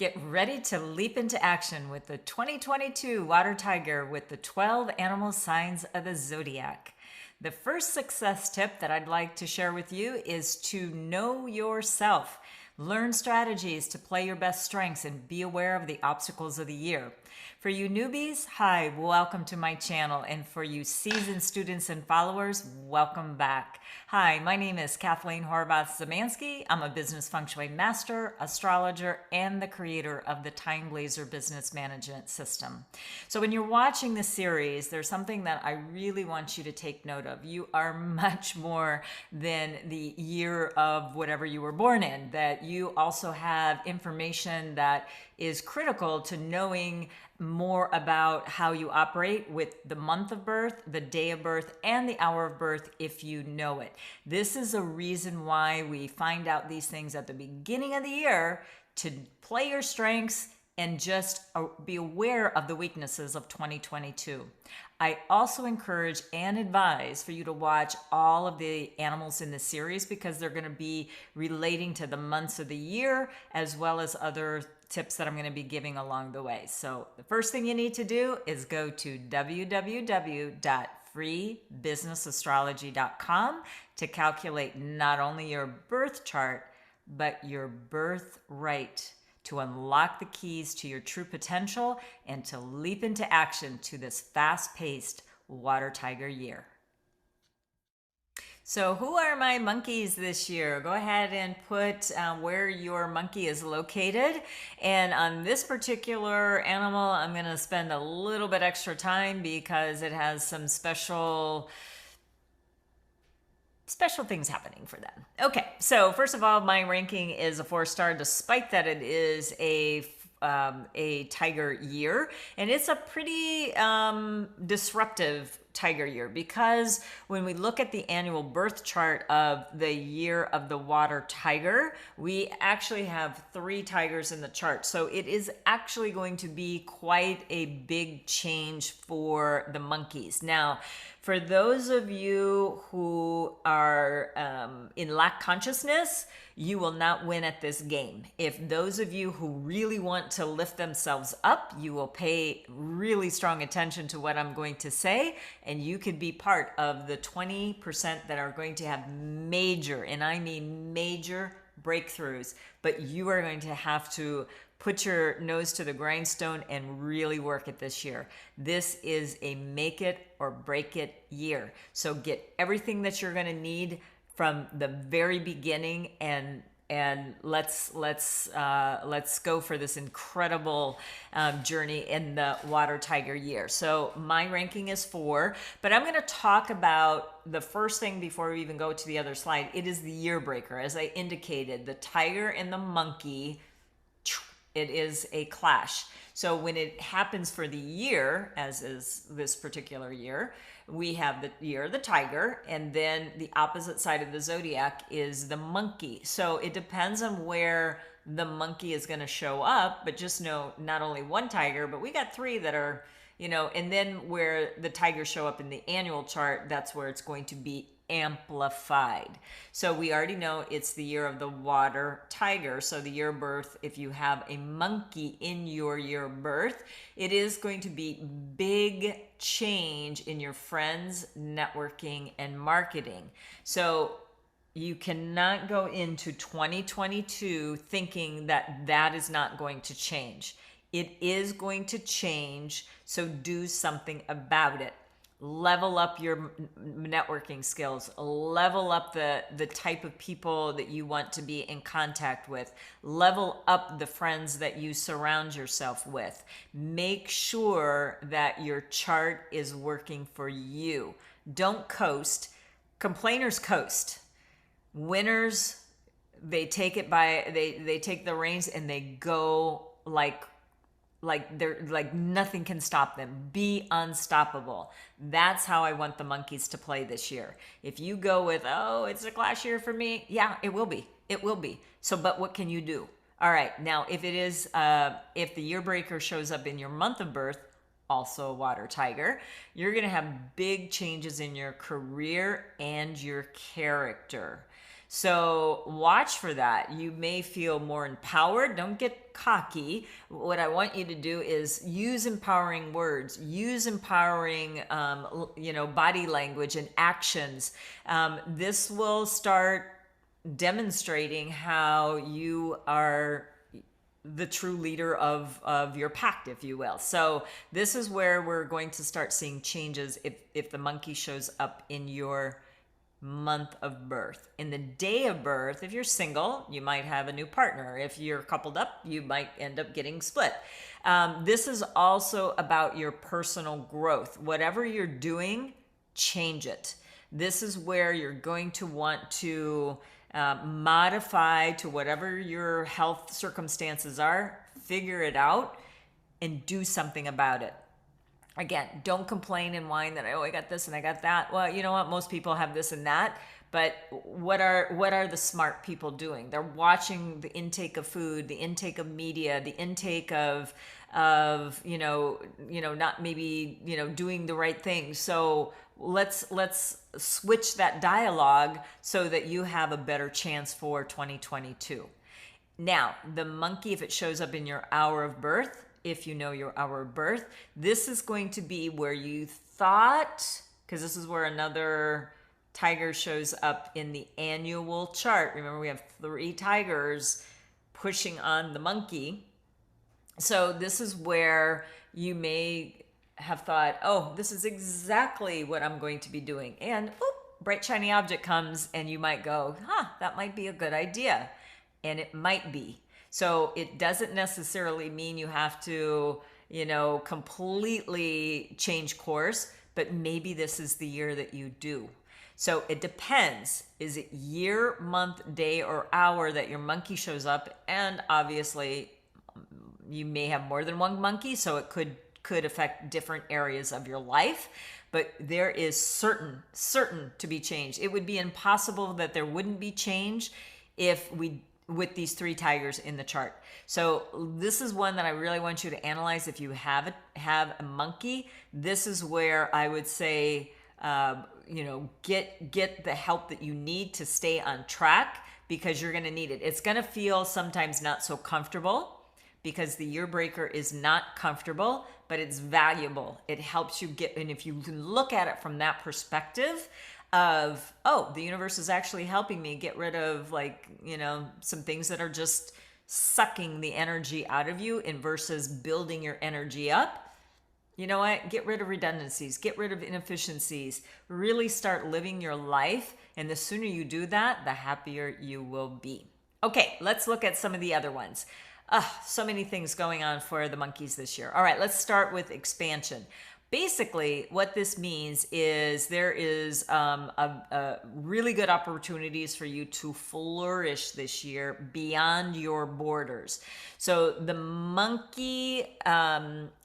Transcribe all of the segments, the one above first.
Get ready to leap into action with the 2022 Water Tiger with the 12 animal signs of the zodiac. The first success tip that I'd like to share with you is to know yourself. Learn strategies to play your best strengths and be aware of the obstacles of the year. For you newbies, hi, welcome to my channel. And for you seasoned students and followers, welcome back. Hi, my name is Kathleen Horvath-Zemansky. I'm a business feng shui master, astrologer, and the creator of the Time Blazer business management system. So when you're watching this series, there's something that I really want you to take note of. You are much more than the year of whatever you were born in, that you also have information that is critical to knowing more about how you operate with the month of birth, the day of birth, and the hour of birth if you know it. This is a reason why we find out these things at the beginning of the year, to play your strengths and just be aware of the weaknesses of 2022. I also encourage and advise for you to watch all of the animals in the series because they're going to be relating to the months of the year as well as other tips that I'm going to be giving along the way. So the first thing you need to do is go to www.freebusinessastrology.com to calculate not only your birth chart, but your birthright, to unlock the keys to your true potential and to leap into action to this fast-paced Water Tiger year. So who are my monkeys this year? Go ahead and put where your monkey is located. And on this particular animal, I'm going to spend a little bit extra time because it has some special things happening for them. Okay, so first of all, my ranking is a 4-star, despite that it is a tiger year, and it's a pretty disruptive tiger year, because when we look at the annual birth chart of the year of the water tiger, we actually have 3 tigers in the chart. So it is actually going to be quite a big change for the monkeys. Now, for those of you who are in lack consciousness, you will not win at this game. If those of you who really want to lift themselves up, you will pay really strong attention to what I'm going to say, and you could be part of the 20% that are going to have major, and I mean major, breakthroughs. But you are going to have to put your nose to the grindstone and really work it this year. This is a make it or break it year. So get everything that you're going to need from the very beginning, and let's go for this incredible journey in the Water Tiger year. So my ranking is 4, but I'm going to talk about the first thing before we even go to the other slide. It is the year breaker. As I indicated, the tiger and the monkey, it is a clash. So when it happens for the year, as is this particular year, we have the year of the tiger, and then the opposite side of the zodiac is the monkey. So it depends on where the monkey is going to show up, but just know not only one tiger, but we got 3 that are, and then where the tigers show up in the annual chart, that's where it's going to be amplified. So we already know it's the year of the water tiger. So the year of birth, if you have a monkey in your year of birth, it is going to be big change in your friends, networking, and marketing. So you cannot go into 2022 thinking that that is not going to change. It is going to change, so do something about it. Level up your networking skills, level up the type of people that you want to be in contact with, level up the friends that you surround yourself with. Make sure that your chart is working for you. Don't coast. Complainers coast. Winners, they take it by, they take the reins and they go like they're like nothing can stop them. Be unstoppable. That's how I want the monkeys to play this year. If you go with, oh, it's a clash year for me, yeah, it will be. It will be. So, but what can you do? All right. Now, if it is, if the year breaker shows up in your month of birth, also a water tiger, you're going to have big changes in your career and your character. So watch for that. You may feel more empowered. Don't get cocky. What I want you to do is use empowering words, use empowering, body language and actions. This will start demonstrating how you are the true leader of your pack, if you will. So this is where we're going to start seeing changes if the monkey shows up in your month of birth. In the day of birth, if you're single, you might have a new partner. If you're coupled up, you might end up getting split. This is also about your personal growth. Whatever you're doing, change it. This is where you're going to want to modify to whatever your health circumstances are, figure it out, and do something about it. Again, don't complain and whine that, oh, I got this and I got that. Well, you know what? Most people have this and that. But what are the smart people doing? They're watching the intake of food, the intake of media, the intake of not maybe, doing the right thing. So let's switch that dialogue so that you have a better chance for 2022. Now, the monkey, if it shows up in your hour of birth, if you know your hour of birth, this is going to be where you thought, because this is where another tiger shows up in the annual chart. Remember, we have 3 tigers pushing on the monkey. So this is where you may have thought, oh, this is exactly what I'm going to be doing. And bright shiny object comes and you might go, that might be a good idea. And it might be. So it doesn't necessarily mean you have to, completely change course, but maybe this is the year that you do. So it depends. Is it year, month, day, or hour that your monkey shows up? And obviously you may have more than one monkey, so it could affect different areas of your life, but there is certain to be changed. It would be impossible that there wouldn't be change with these 3 tigers in the chart. So this is one that I really want you to analyze. If you have a monkey, this is where I would say, get the help that you need to stay on track, because you're going to need it. It's going to feel sometimes not so comfortable, because the year breaker is not comfortable, but it's valuable. It helps you and if you can look at it from that perspective of, the universe is actually helping me get rid of some things that are just sucking the energy out of you versus building your energy up. You know what? Get rid of redundancies, get rid of inefficiencies, really start living your life. And the sooner you do that, the happier you will be. Okay, let's look at some of the other ones. So many things going on for the monkeys this year. All right, let's start with expansion. Basically, what this means is there is a really good opportunities for you to flourish this year beyond your borders. So the monkey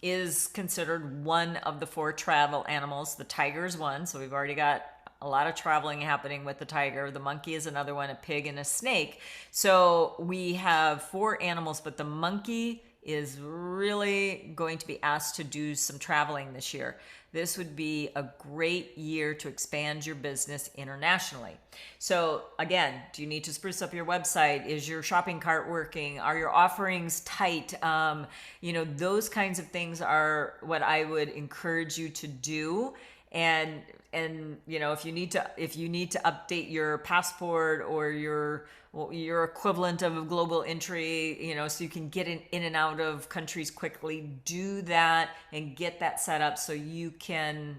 is considered one of the 4 travel animals. The tiger is one, so we've already got a lot of traveling happening with the tiger. The monkey is another one, a pig and a snake. So we have 4 animals, but the monkey is really going to be asked to do some traveling this year. This would be a great year to expand your business internationally. So again, do you need to spruce up your website? Is your shopping cart working? Are your offerings tight? Those kinds of things are what I would encourage you to do. And if you need to update your passport or your equivalent of a global entry, so you can get in and out of countries quickly, do that and get that set up so you can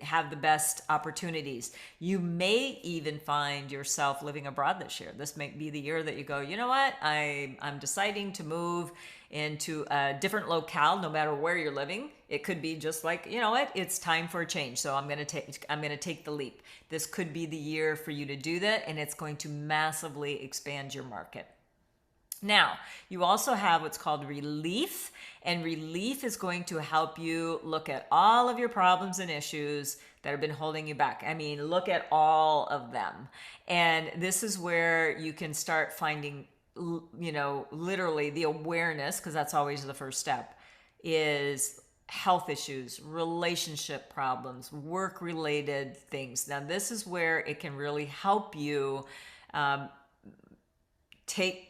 have the best opportunities. You may even find yourself living abroad this year. This might be the year that you go, you know what, I'm deciding to move into a different locale, no matter where you're living. It could be just like, you know what, it's time for a change. So I'm going to take the leap. This could be the year for you to do that, and it's going to massively expand your market. Now, you also have what's called relief, and relief is going to help you look at all of your problems and issues that have been holding you back. I mean, look at all of them. And this is where you can start finding, literally the awareness, because that's always the first step, is health issues, relationship problems, work related things. Now, this is where it can really help you take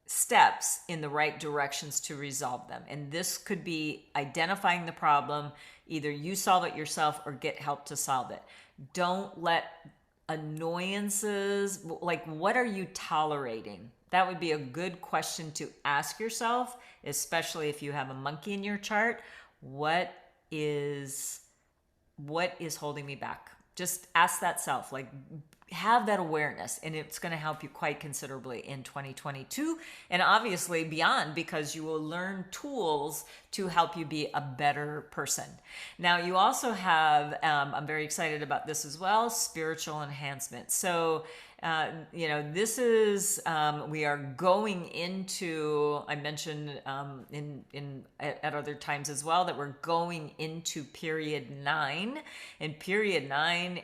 steps in the right directions to resolve them. And this could be identifying the problem, either you solve it yourself or get help to solve it. Don't let annoyances, like what are you tolerating? That would be a good question to ask yourself, especially if you have a monkey in your chart. What is holding me back? Just ask that self, like have that awareness, and it's going to help you quite considerably in 2022 and obviously beyond, because you will learn tools to help you be a better person. Now, you also have, I'm very excited about this as well, spiritual enhancement. So, this is, we are going into, I mentioned at other times as well, that we're going into period 9. And period 9,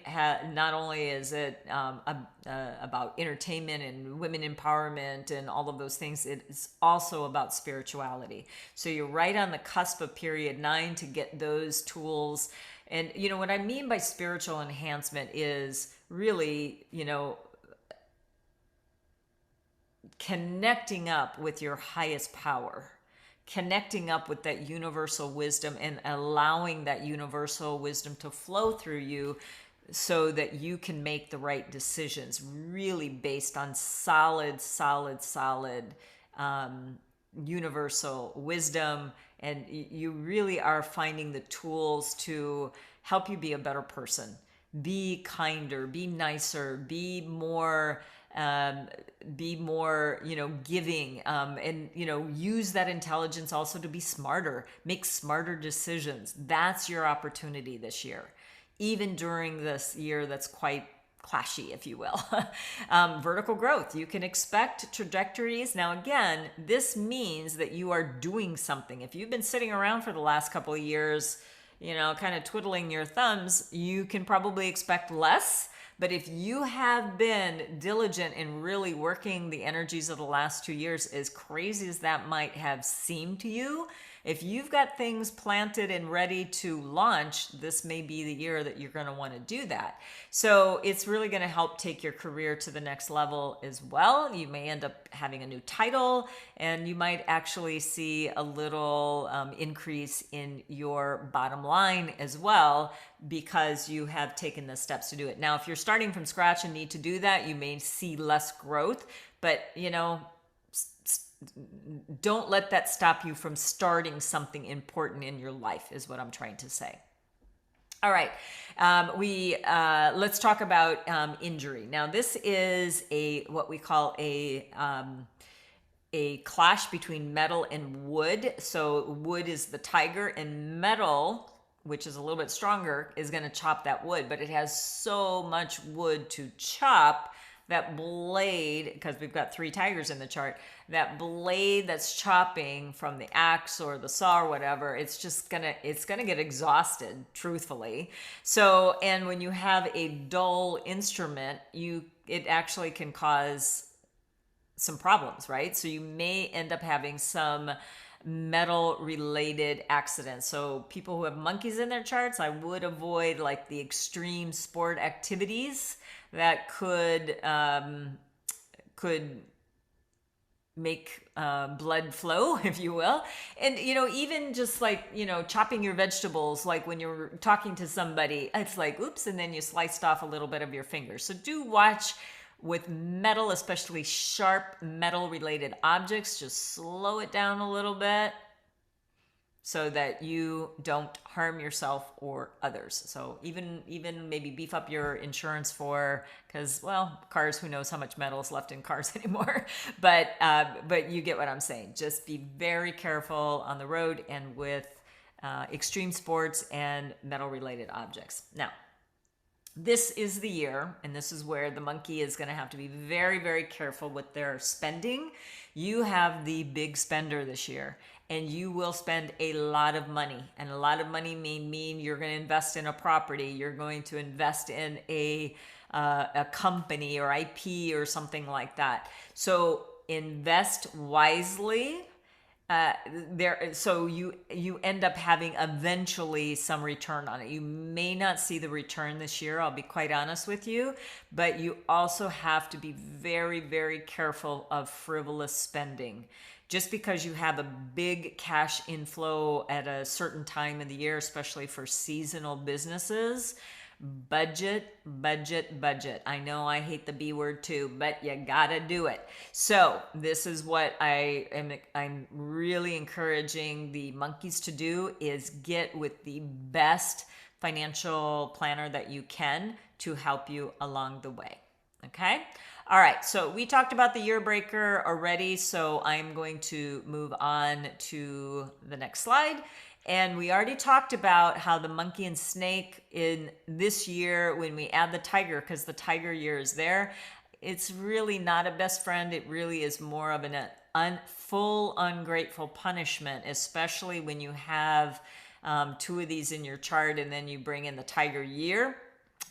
not only is it about entertainment and women empowerment and all of those things, it's also about spirituality. So you're right on the cusp of period 9 to get those tools. And, what I mean by spiritual enhancement is really, connecting up with your highest power, connecting up with that universal wisdom and allowing that universal wisdom to flow through you so that you can make the right decisions, really based on solid universal wisdom. And you really are finding the tools to help you be a better person, be kinder, be nicer, be more giving, and use that intelligence also to be smarter, make smarter decisions. That's your opportunity this year, even during this year that's quite clashy, if you will. Vertical growth, you can expect trajectories. Now, again, this means that you are doing something. If you've been sitting around for the last couple of years, kind of twiddling your thumbs, you can probably expect less. But if you have been diligent in really working the energies of the last 2 years, as crazy as that might have seemed to you, if you've got things planted and ready to launch, this may be the year that you're going to want to do that. So it's really going to help take your career to the next level as well. You may end up having a new title, and you might actually see a little increase in your bottom line as well, because you have taken the steps to do it. Now, if you're starting from scratch and need to do that, you may see less growth, but don't let that stop you from starting something important in your life, is what I'm trying to say. All right, let's talk about injury. Now, this is what we call a clash between metal and wood. So wood is the tiger, and metal, which is a little bit stronger, is going to chop that wood, but it has so much wood to chop. That blade, because we've got 3 tigers in the chart, that blade that's chopping from the axe or the saw or whatever, it's gonna get exhausted, truthfully. So, and when you have a dull instrument, it actually can cause some problems, right? So you may end up having some metal related accidents. So people who have monkeys in their charts, I would avoid like the extreme sport activities that could make blood flow, if you will. And, even just like, chopping your vegetables, like when you're talking to somebody, it's like, oops, and then you sliced off a little bit of your fingers. So do watch with metal, especially sharp metal related objects. Just slow it down a little bit so that you don't harm yourself or others. So even maybe beef up your insurance because, cars, who knows how much metal is left in cars anymore. But you get what I'm saying. Just be very careful on the road and with extreme sports and metal related objects. Now, this is the year, and this is where the monkey is going to have to be very, very careful with their spending. You have the big spender this year, and you will spend a lot of money. And a lot of money may mean you're going to invest in a property. You're going to invest in a company or IP or something like that. So invest wisely. so you end up having eventually some return on it. You may not see the return this year, I'll be quite honest with you, but you also have to be very, very careful of frivolous spending. Just because you have a big cash inflow at a certain time of the year, especially for seasonal businesses, budget, budget, budget. I know I hate the B word too, but you gotta do it. So this is what I'm really encouraging the monkeys to do, is get with the best financial planner that you can to help you along the way. Okay. All right. So we talked about the year breaker already. So I'm going to move on to the next slide. And we already talked about how the monkey and snake in this year, when we add the tiger, because the tiger year is there, it's really not a best friend. It really is more of an full ungrateful punishment, especially when you have two of these in your chart and then you bring in the tiger year.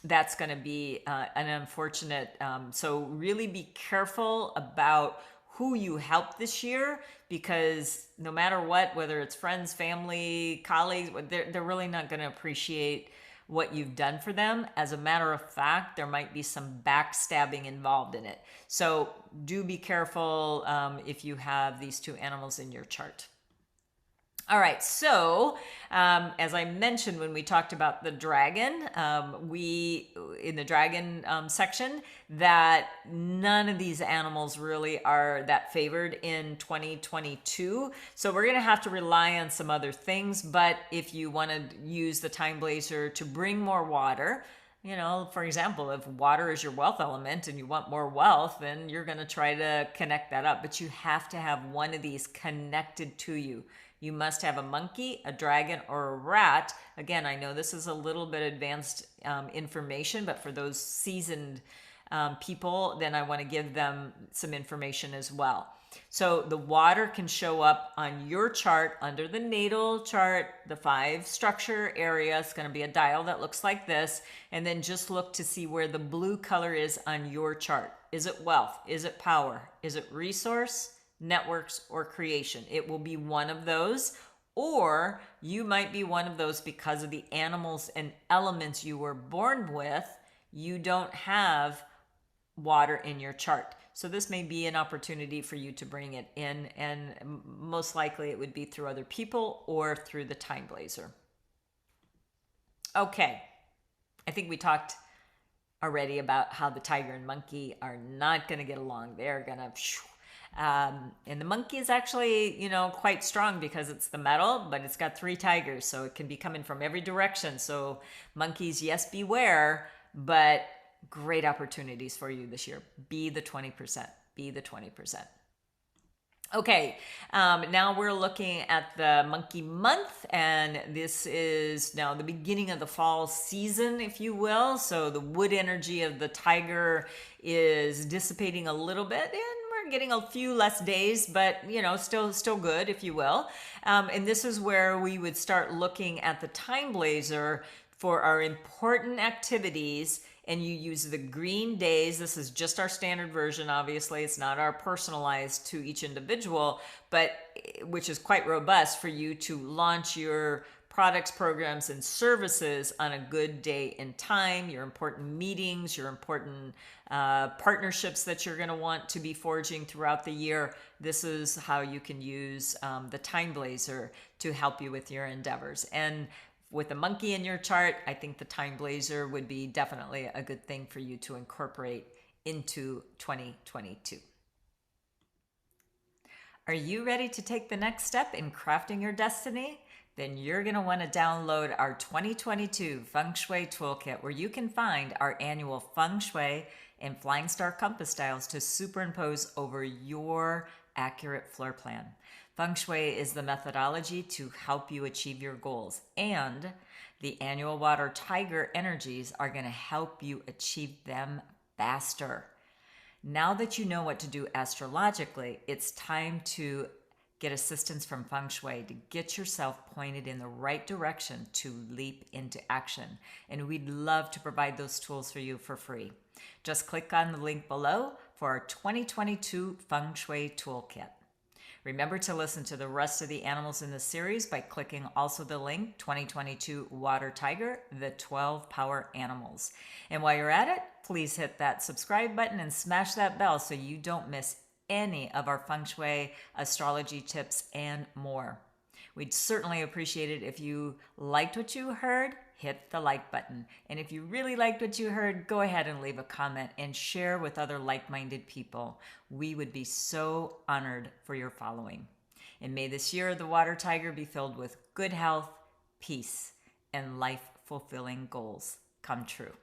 That's going to be an unfortunate. So really be careful about who you help this year, because no matter what, whether it's friends, family, colleagues, they're really not going to appreciate what you've done for them. As a matter of fact, there might be some backstabbing involved in it. So do be careful if you have these two animals in your chart. All right, so as I mentioned when we talked about the dragon, in the dragon section, that none of these animals really are that favored in 2022. So we're going to have to rely on some other things. But if you want to use the time blazer to bring more water, for example, if water is your wealth element and you want more wealth, then you're going to try to connect that up. But you have to have one of these connected to you. You must have a monkey, a dragon, or a rat. Again, I know this is a little bit advanced information, but for those seasoned people, then I want to give them some information as well. So the water can show up on your chart under the natal chart, the 5 structure area. It's going to be a dial that looks like this. And then just look to see where the blue color is on your chart. Is it wealth? Is it power? Is it resource, networks, or creation? It will be one of those. Or you might be one of those because of the animals and elements you were born with. You don't have water in your chart. So this may be an opportunity for you to bring it in, and most likely it would be through other people or through the time blazer. Okay, I think we talked already about how the tiger and monkey are not going to get along. They're going to... and the monkey is actually, quite strong because it's the metal, but it's got 3 tigers, so it can be coming from every direction. So monkeys, yes, beware, but great opportunities for you this year. Be the 20%. Be the 20%. Okay, now we're looking at the monkey month, and this is now the beginning of the fall season, if you will. So the wood energy of the tiger is dissipating a little bit, and we're getting a few less days, but still good, if you will. And this is where we would start looking at the time blazer for our important activities. And you use the green days. This is just our standard version, obviously. It's not our personalized to each individual, but which is quite robust for you to launch your products, programs, and services on a good day and time, your important meetings, your important partnerships that you're going to want to be forging throughout the year. This is how you can use the time blazer to help you with your endeavors. And with a monkey in your chart, I think the time blazer would be definitely a good thing for you to incorporate into 2022. Are you ready to take the next step in crafting your destiny? Then you're going to want to download our 2022 Feng Shui Toolkit, where you can find our annual Feng Shui and Flying Star Compass styles to superimpose over your accurate floor plan. Feng Shui is the methodology to help you achieve your goals, and the annual water tiger energies are going to help you achieve them faster. Now that you know what to do astrologically, it's time to get assistance from Feng Shui to get yourself pointed in the right direction to leap into action. And we'd love to provide those tools for you for free. Just click on the link below for our 2022 Feng Shui Toolkit. Remember to listen to the rest of the animals in the series by clicking also the link 2022 Water Tiger, the 12 Power Animals. And while you're at it, please hit that subscribe button and smash that bell so you don't miss any of our feng shui, astrology tips, and more. We'd certainly appreciate it if you liked what you heard. Hit the like button. And if you really liked what you heard, go ahead and leave a comment and share with other like-minded people. We would be so honored for your following. And may this year of the Water Tiger be filled with good health, peace, and life-fulfilling goals come true.